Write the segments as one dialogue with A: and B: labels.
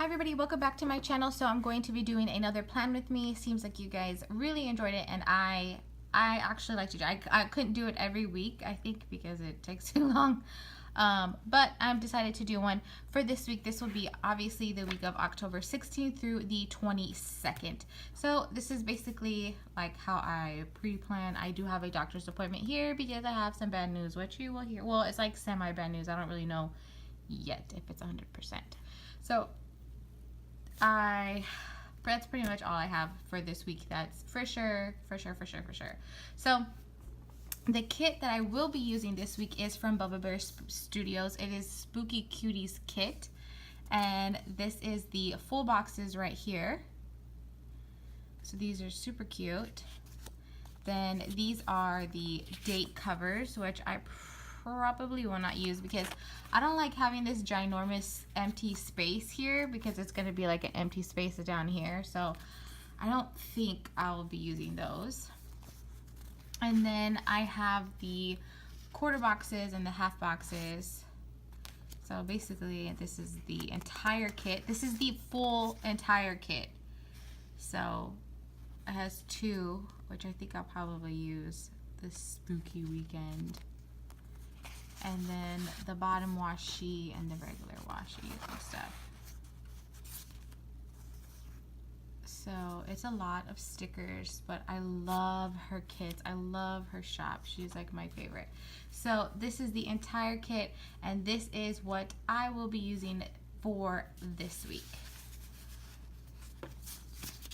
A: Hi everybody, welcome back to my channel. So I'm going to be doing another plan with me. Seems like you guys really enjoyed it, and I actually like to do it. I couldn't do it every week, I think, because it takes too long. But I've decided to do one for this week. This will be obviously the week of October 16th through the 22nd. So this is basically like how I pre-plan. I do have a doctor's appointment here because I have some bad news, which you will hear. Well, it's like semi-bad news. I don't really know yet if it's 100%. So that's pretty much all I have for this week. That's for sure. So the kit that I will be using this week is from Bubba Bear Studios. It is Spooky Cuties Kit, and this is the full boxes right here. So these are super cute. Then these are the date covers, which I probably will not use because I don't like having this ginormous empty space here, because it's going to be like an empty space down here. So I don't think I'll be using those. And then I have the quarter boxes and the half boxes. So basically this is the entire kit. This is the full entire kit. So it has two, which I think I'll probably use this spooky weekend. And then the bottom washi and the regular washi and stuff. So it's a lot of stickers, but I love her kits. I love her shop. She's like my favorite. So this is the entire kit, and this is what I will be using for this week.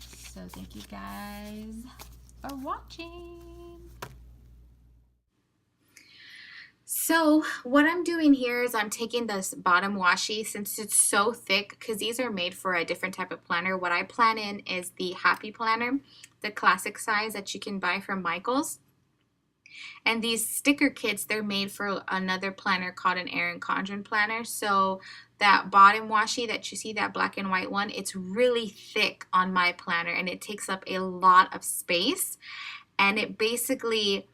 A: So thank you guys for watching. So what I'm doing here is I'm taking this bottom washi, since it's so thick, because these are made for a different type of planner. What I plan in is the Happy Planner, the classic size that you can buy from Michael's. And these sticker kits, they're made for another planner called an Erin Condren planner. So that bottom washi that you see, that black and white one, it's really thick on my planner, and it takes up a lot of space. And it basically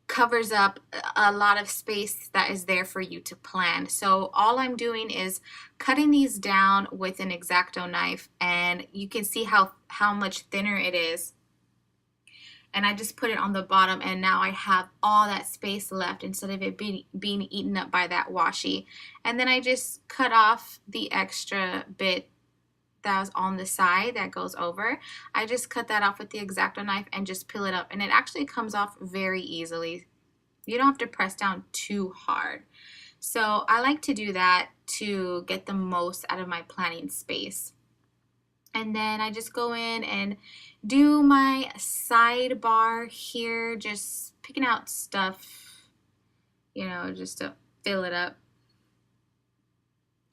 A: covers up a lot of space that is there for you to plan. So all I'm doing is cutting these down with an X-Acto knife, and you can see how much thinner it is. And I just put it on the bottom, and now I have all that space left instead of it being eaten up by that washi. And then I just cut off the extra bit that was on the side that goes over. I just cut that off with the X-Acto knife and just peel it up, and it actually comes off very easily. You don't have to press down too hard. So I like to do that to get the most out of my planning space. And then I just go in and do my sidebar here, just picking out stuff, you know, just to fill it up.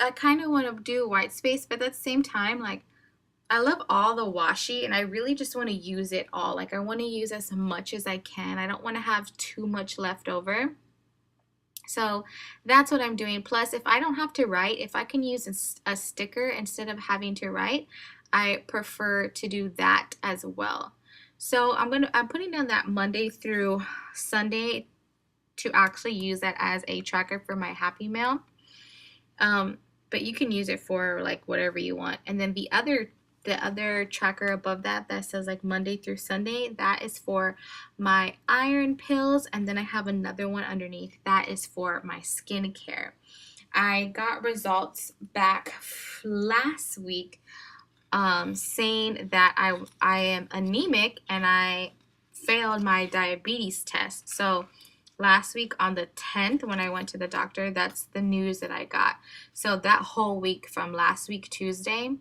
A: I kind of want to do white space, but at the same time, like, I love all the washi, and I really just want to use it all. Like, I want to use as much as I can. I don't want to have too much left over. So that's what I'm doing. Plus, if I don't have to write, if I can use a sticker instead of having to write, I prefer to do that as well. So I'm putting down that Monday through Sunday to actually use that as a tracker for my Happy Mail. But you can use it for like whatever you want. And then the other tracker above that says like Monday through Sunday, that is for my iron pills. And then I have another one underneath that is for my skincare. I got results back last week saying that I am anemic, and I failed my diabetes test. So last week on the 10th, when I went to the doctor, that's the news that I got. So that whole week, from last week Tuesday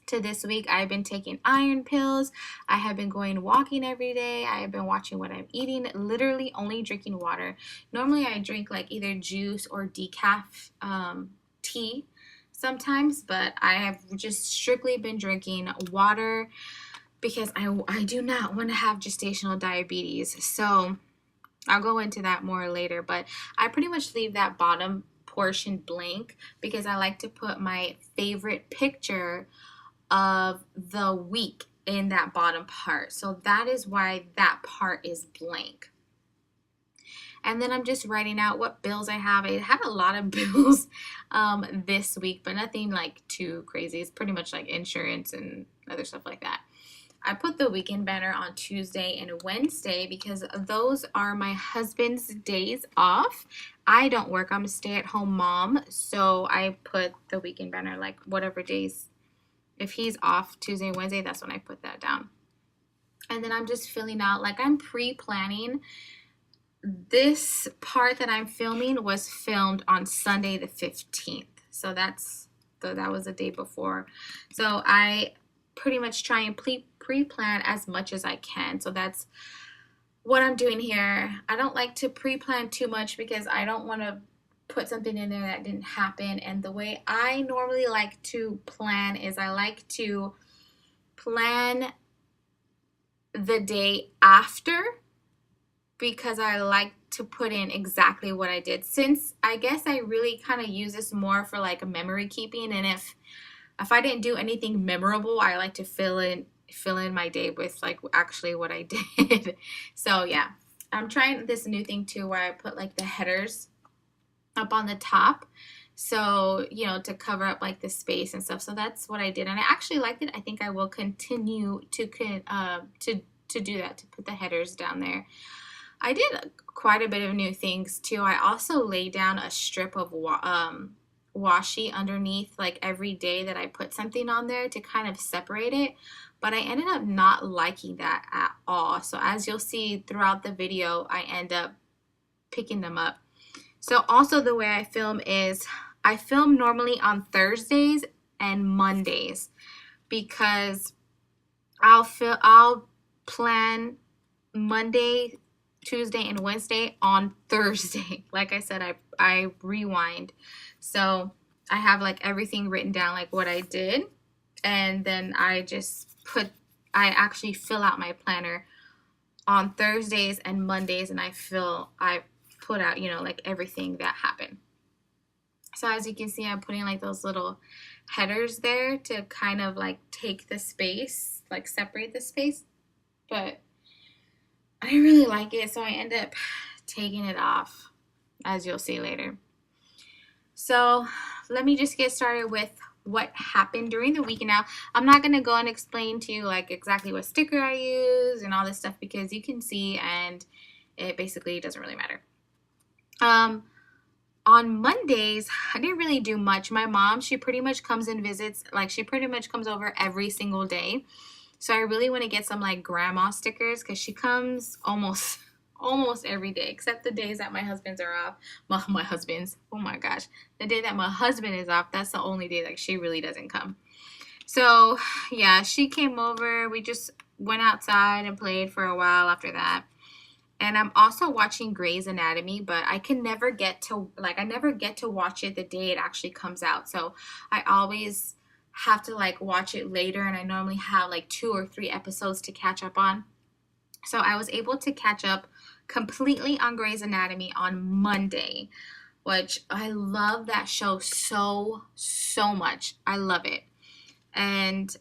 A: to this week, I've been taking iron pills. I have been going walking every day. I have been watching what I'm eating, literally only drinking water. Normally I drink like either juice or decaf tea sometimes, but I have just strictly been drinking water because I do not want to have gestational diabetes. So I'll go into that more later, but I pretty much leave that bottom portion blank because I like to put my favorite picture of the week in that bottom part. So that is why that part is blank. And then I'm just writing out what bills I have. I had a lot of bills this week, but nothing like too crazy. It's pretty much like insurance and other stuff like that. I put the weekend banner on Tuesday and Wednesday because those are my husband's days off. I don't work. I'm a stay-at-home mom, so I put the weekend banner like whatever days. If he's off Tuesday and Wednesday, that's when I put that down. And then I'm just filling out, like I'm pre-planning. This part that I'm filming was filmed on Sunday the 15th. So that was the day before. So I pretty much try and pre-plan as much as I can. So that's what I'm doing here. I don't like to pre-plan too much because I don't want to put something in there that didn't happen. And the way I normally like to plan is I like to plan the day after, because I like to put in exactly what I did. Since I guess I really kind of use this more for like memory keeping, and if I didn't do anything memorable, I like to fill in my day with like actually what I did. So yeah, I'm trying this new thing too where I put like the headers up on the top, so you know, to cover up like the space and stuff. So that's what I did, and I actually liked it. I think I will continue to do that, to put the headers down there. I did quite a bit of new things too. I also laid down a strip of washi underneath like every day that I put something on there to kind of separate it, but I ended up not liking that at all. So as you'll see throughout the video, I end up picking them up. So also the way I film is I film normally on Thursdays and Mondays because I'll plan Monday, Tuesday, and Wednesday on Thursday. Like I said, I rewind. So I have like everything written down, like what I did. And then I actually fill out my planner on Thursdays and Mondays, and I put out, you know, like everything that happened. So as you can see, I'm putting like those little headers there to kind of like take the space, like separate the space. But I didn't really like it, so I end up taking it off, as you'll see later. So let me just get started with what happened during the weekend. Now, I'm not going to go and explain to you like exactly what sticker I use and all this stuff because you can see and it basically doesn't really matter. On Mondays, I didn't really do much. My mom, she pretty much comes and visits, like she pretty much comes over every single day. So I really want to get some like grandma stickers because she comes almost every day, except the days that my husbands are off. My husband's, oh my gosh. The day that my husband is off, that's the only day that she really doesn't come. So yeah, she came over. We just went outside and played for a while after that. And I'm also watching Grey's Anatomy, but I never get to watch it the day it actually comes out. So I always have to like watch it later, and I normally have like 2 or 3 episodes to catch up on. So I was able to catch up completely on Grey's Anatomy on Monday, which I love that show so much. I love it. And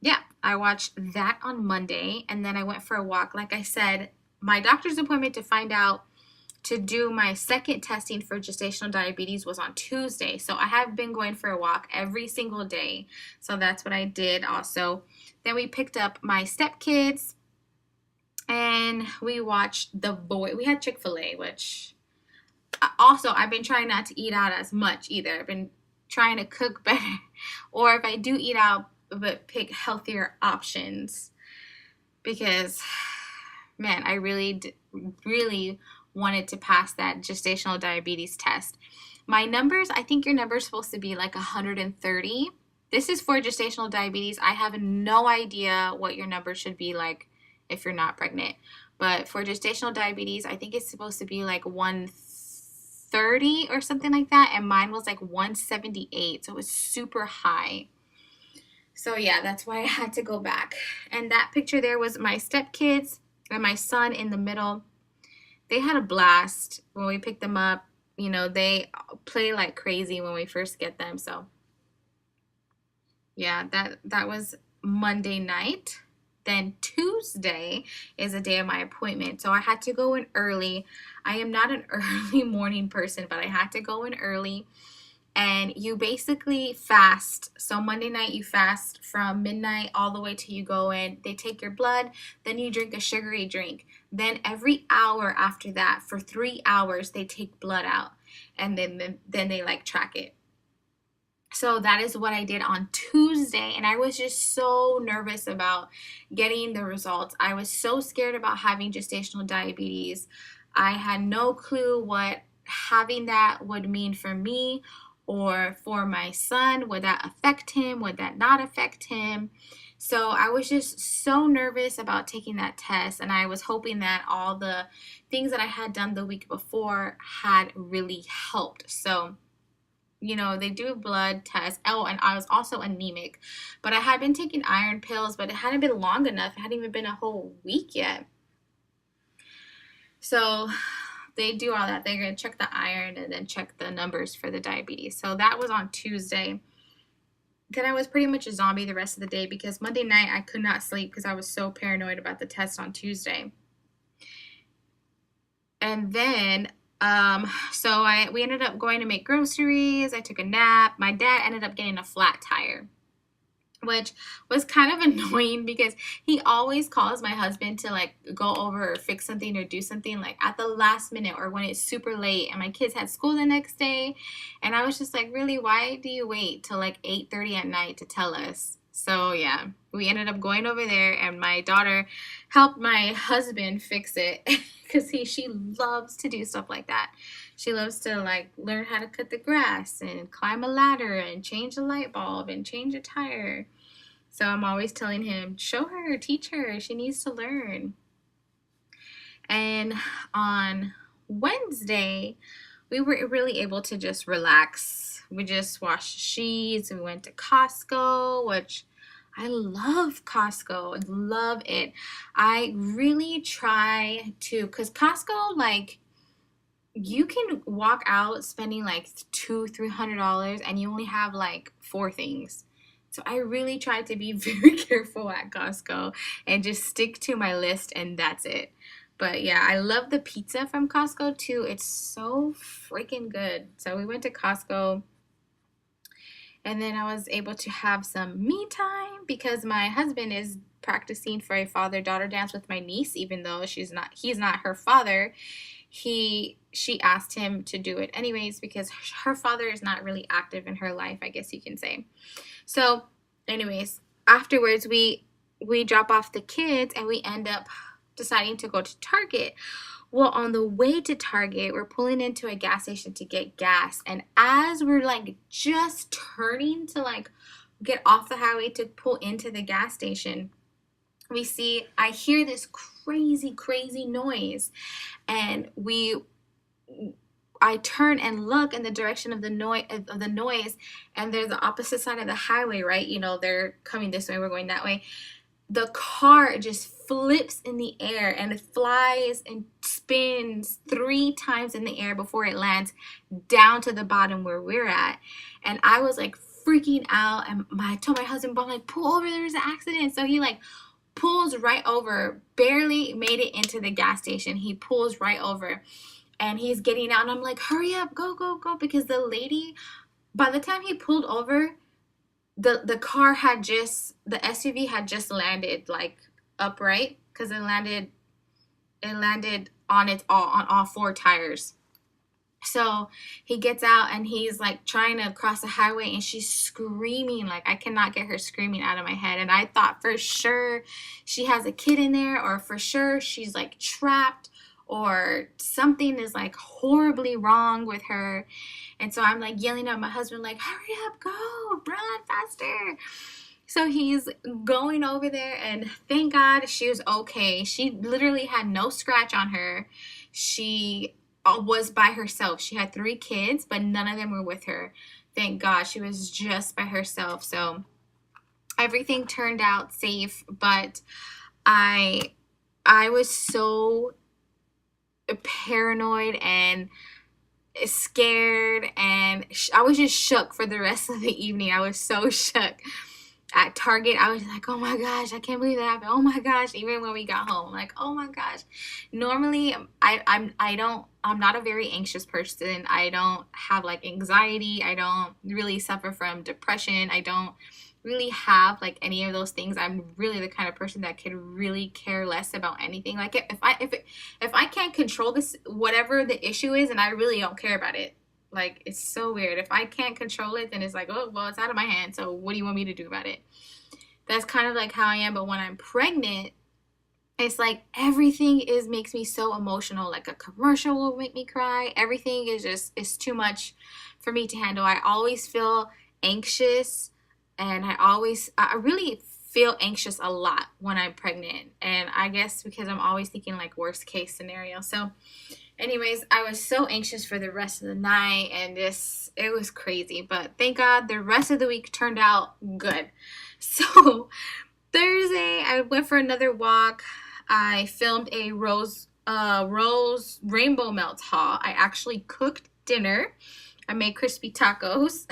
A: yeah, I watched that on Monday, and then I went for a walk. Like I said, my doctor's appointment to find out to do my second testing for gestational diabetes was on Tuesday. So I have been going for a walk every single day. So that's what I did also. Then we picked up my stepkids and we watched we had Chick-fil-A, which also I've been trying not to eat out as much either. I've been trying to cook better. Or if I do eat out, but pick healthier options because man, I really wanted to pass that gestational diabetes test. My numbers, I think your number is supposed to be like 130. This is for gestational diabetes. I have no idea what your number should be like if you're not pregnant. But for gestational diabetes, I think it's supposed to be like 130 or something like that. And mine was like 178. So it was super high. So yeah, that's why I had to go back. And that picture there was my stepkids and my son in the middle. They had a blast when we picked them up. You know, they play like crazy when we first get them. So yeah, that was Monday night. then Tuesday is the day of my appointment. So I had to go in early. I am not an early morning person, but I had to go in early. And you basically fast. So Monday night you fast from midnight all the way till you go in. They take your blood, then you drink a sugary drink. Then every hour after that, for 3 hours, they take blood out, and then they like track it. So that is what I did on Tuesday, and I was just so nervous about getting the results. I was so scared about having gestational diabetes. I had no clue what having that would mean for me or for my son. Would that affect him? Would that not affect him? So I was just so nervous about taking that test, and I was hoping that all the things that I had done the week before had really helped. So they do a blood test. Oh, and I was also anemic, but I had been taking iron pills, but it hadn't been long enough. It hadn't even been a whole week yet. So they do all that. They're going to check the iron and then check the numbers for the diabetes. So that was on Tuesday. Then I was pretty much a zombie the rest of the day because Monday night I could not sleep because I was so paranoid about the test on Tuesday. And then we ended up going to make groceries. I took a nap. My dad ended up getting a flat tire, which was kind of annoying because he always calls my husband to like go over or fix something or do something like at the last minute or when it's super late and my kids had school the next day. And I was just like, really, why do you wait till like 8:30 at night to tell us? So yeah, we ended up going over there and my daughter helped my husband fix it because she loves to do stuff like that. She loves to like learn how to cut the grass and climb a ladder and change the light bulb and change a tire. So I'm always telling him, show her, teach her. She needs to learn. And on Wednesday, we were really able to just relax. We just washed sheets. We went to Costco, which I love Costco. I love it. I really try to, because Costco, like, you can walk out spending like $200-$300 and you only have like 4 things. So I really try to be very careful at Costco and just stick to my list and that's it. But yeah, I love the pizza from Costco too. It's so freaking good. So we went to Costco and then I was able to have some me time because my husband is practicing for a father-daughter dance with my niece, even though he's not her father. She asked him to do it anyways because her father is not really active in her life, I guess you can say. So anyways, afterwards we drop off the kids and we end up deciding to go to Target. Well, on the way to Target, we're pulling into a gas station to get gas. And as we're like just turning to like get off the highway to pull into the gas station, I hear this crazy noise. And I turn and look in the direction of the noise, and they're the opposite side of the highway, right? They're coming this way, we're going that way. The car just flips in the air and it flies and spins 3 times in the air before it lands down to the bottom where we're at. And I was like freaking out, and I told my husband, I'm like, pull over, there's an accident. So he like pulls right over, barely made it into the gas station. He pulls right over and he's getting out and I'm like, hurry up, go, because the lady, by the time he pulled over, the SUV had just landed like upright because it landed on all 4 tires. So he gets out and he's like trying to cross the highway and she's screaming. Like, I cannot get her screaming out of my head. And I thought for sure she has a kid in there, or for sure she's like trapped, or something is like horribly wrong with her. And so I'm like yelling at my husband, like, hurry up, go, run faster. So he's going over there and thank God she was okay. She literally had no scratch on her. She was by herself. She had 3 kids, but none of them were with her. Thank God she was just by herself. So everything turned out safe, but I was so paranoid and scared, and I was just shook for the rest of the evening. I was so shook. at Target, I was like, oh my gosh, I can't believe that happened. Oh my gosh. Even when we got home, like, oh my gosh. Normally, I'm not a very anxious person. I don't have like anxiety. I don't really suffer from depression. I don't really have like any of those things. I'm really the kind of person that could really care less about anything. Like if I can't control this, whatever the issue is, and I really don't care about it. Like, it's so weird. If I can't control it, then it's like, oh, well, it's out of my hands. So what do you want me to do about it? That's kind of like how I am. But when I'm pregnant, it's like everything makes me so emotional. Like a commercial will make me cry. Everything is just, it's too much for me to handle. I always feel anxious, and I really feel anxious a lot when I'm pregnant. And I guess because I'm always thinking like worst case scenario. So anyways, I was so anxious for the rest of the night, and it was crazy. But thank God the rest of the week turned out good. So Thursday, I went for another walk. I filmed a rose rainbow melt haul. I actually cooked dinner. I made crispy tacos.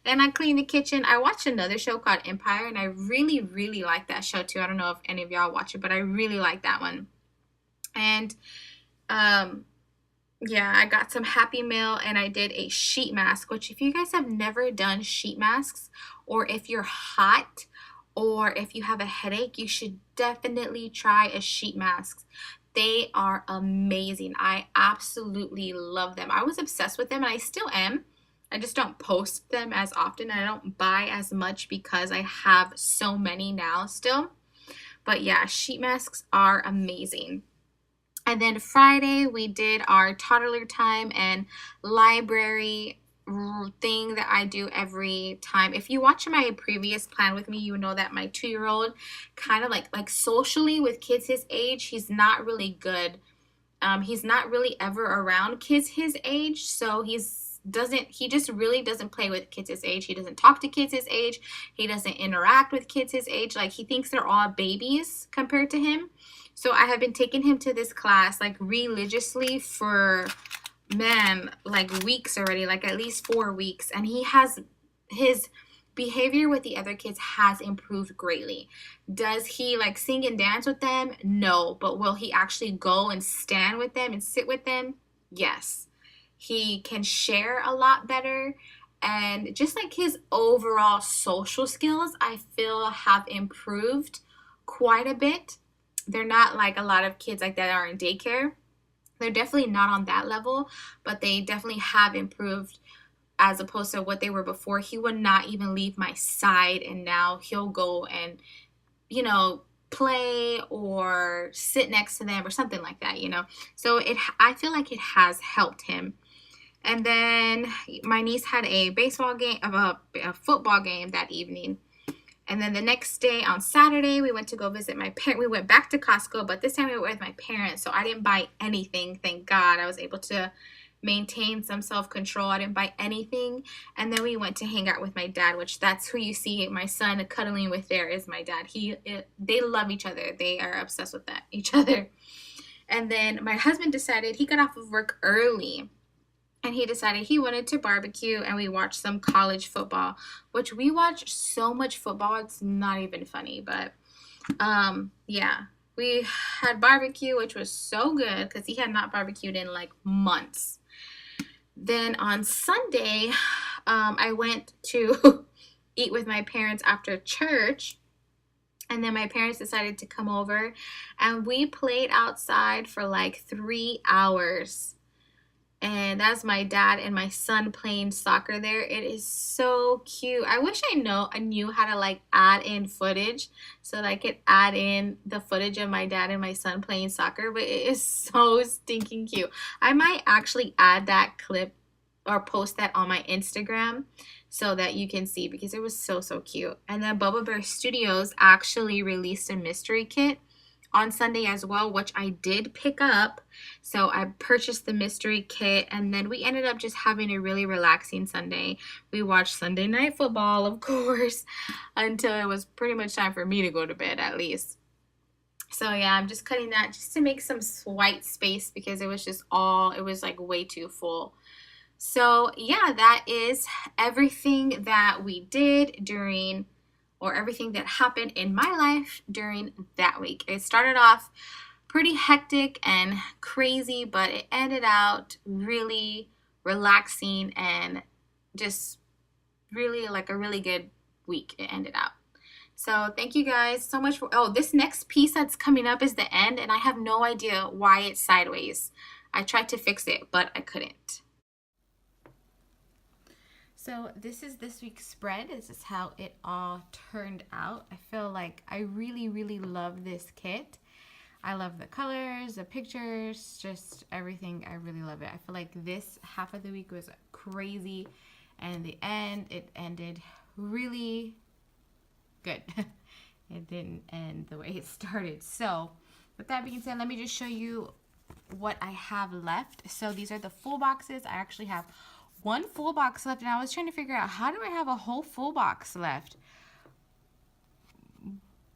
A: And I cleaned the kitchen. I watched another show called Empire, and I really, really like that show too. I don't know if any of y'all watch it, but I really like that one. And yeah, I got some Happy Meal, and I did a sheet mask, which if you guys have never done sheet masks, or if you're hot, or if you have a headache, you should definitely try a sheet mask. They are amazing. I absolutely love them. I was obsessed with them, and I still am. I just don't post them as often. I don't buy as much because I have so many now still. But yeah, sheet masks are amazing. And then Friday, we did our toddler time and library thing that I do every time. If you watch my previous plan with me, you know that my 2-year-old kind of like socially with kids his age, he's not really good. He's not really ever around kids his age, so he just really doesn't play with kids his age. He doesn't talk to kids his age. He doesn't interact with kids his age. Like, he thinks they're all babies compared to him. So I have been taking him to this class like religiously for, man, like weeks already, like at least 4 weeks. And his behavior with the other kids has improved greatly. Does he like sing and dance with them? No. But will he actually go and stand with them and sit with them? Yes. He can share a lot better, and just like his overall social skills, I feel have improved quite a bit. They're not like a lot of kids like that are in daycare. They're definitely not on that level, but they definitely have improved as opposed to what they were before. He would not even leave my side, and now he'll go and, play or sit next to them or something like that, So I feel like it has helped him. And then my niece had a football game that evening. And then the next day on Saturday, we went to go visit my parents. We went back to Costco, but this time we went with my parents. So I didn't buy anything. Thank God. I was able to maintain some self-control. I didn't buy anything. And then we went to hang out with my dad, which that's who you see my son cuddling with there is my dad. They love each other. They are obsessed with each other. And then my husband decided, he got off of work early, and he decided he wanted to barbecue, and we watched some college football, which we watch so much football, it's not even funny. But yeah, we had barbecue, which was so good because he had not barbecued in like months. Then on Sunday, I went to eat with my parents after church. And then my parents decided to come over, and we played outside for like 3 hours. And that's my dad and my son playing soccer there. It is so cute. I wish I knew how to like add in footage so that I could add in the footage of my dad and my son playing soccer. But it is so stinking cute. I might actually add that clip or post that on my Instagram so that you can see, because it was so, so cute. And then Bubba Bear Studios actually released a mystery kit on Sunday as well, which I did pick up. So I purchased the mystery kit, and then we ended up just having a really relaxing Sunday. We watched Sunday Night Football, of course, until it was pretty much time for me to go to bed, at least. So yeah, I'm just cutting that just to make some white space because it was like way too full. So yeah, that is everything that we did or everything that happened in my life during that week. It started off pretty hectic and crazy, but it ended out really relaxing and just really like a really good week it ended out. So thank you guys so much for, oh, this next piece that's coming up is the end, and I have no idea why it's sideways. I tried to fix it, but I couldn't. So this is this week's spread. This is how it all turned out. I feel like I really, really love this kit. I love the colors, the pictures, just everything. I really love it. I feel like this half of the week was crazy, and in the end, it ended really good. It didn't end the way it started. So with that being said, let me just show you what I have left. So these are the full boxes. I actually have one full box left, and I was trying to figure out, how do I have a whole full box left?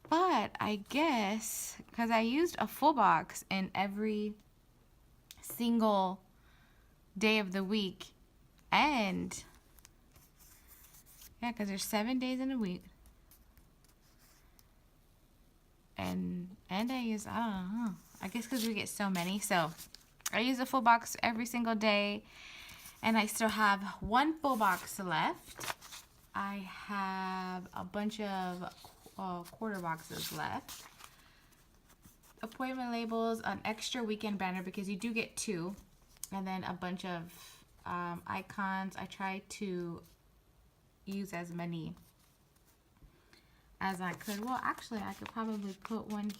A: But I guess because I used a full box in every single day of the week, and yeah, because there's 7 days in a week. And I use, I don't know, I guess because we get so many. So I use a full box every single day, and I still have one full box left. I have a bunch of quarter boxes left. Appointment labels, an extra weekend banner because you do get 2, and then a bunch of icons. I try to use as many as I could. Well, actually, I could probably put one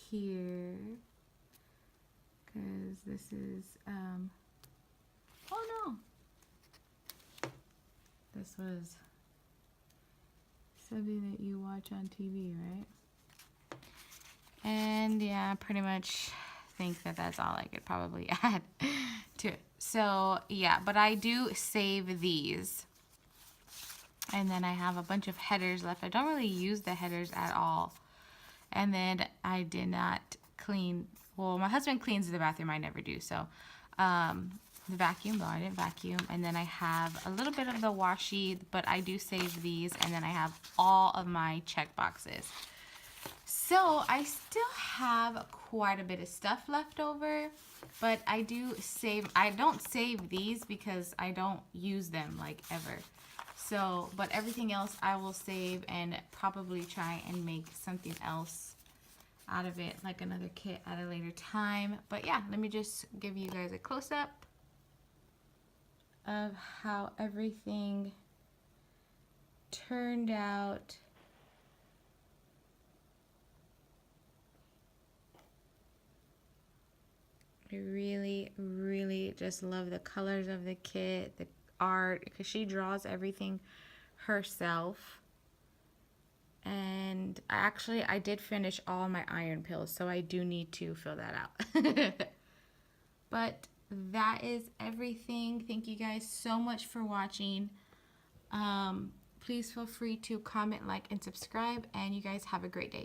A: here because this is, oh no, this was something that you watch on TV, right? And yeah, pretty much think that that's all I could probably add to it. So yeah, but I do save these. And then I have a bunch of headers left. I don't really use the headers at all. And then I did not clean. Well, my husband cleans the bathroom. I never do. So the vacuum, though I didn't vacuum. And then I have a little bit of the washi, but I do save these. And then I have all of my check boxes. So I still have quite a bit of stuff left over, but I do save. I don't save these because I don't use them like ever. So, but everything else I will save and probably try and make something else out of it, like another kit at a later time. But yeah, let me just give you guys a close-up of how everything turned out. I really, really just love the colors of the kit, the art, because she draws everything herself. And I did finish all my iron pills, so I do need to fill that out. But that is everything. Thank you guys so much for watching. Please feel free to comment, like, and subscribe, and you guys have a great day.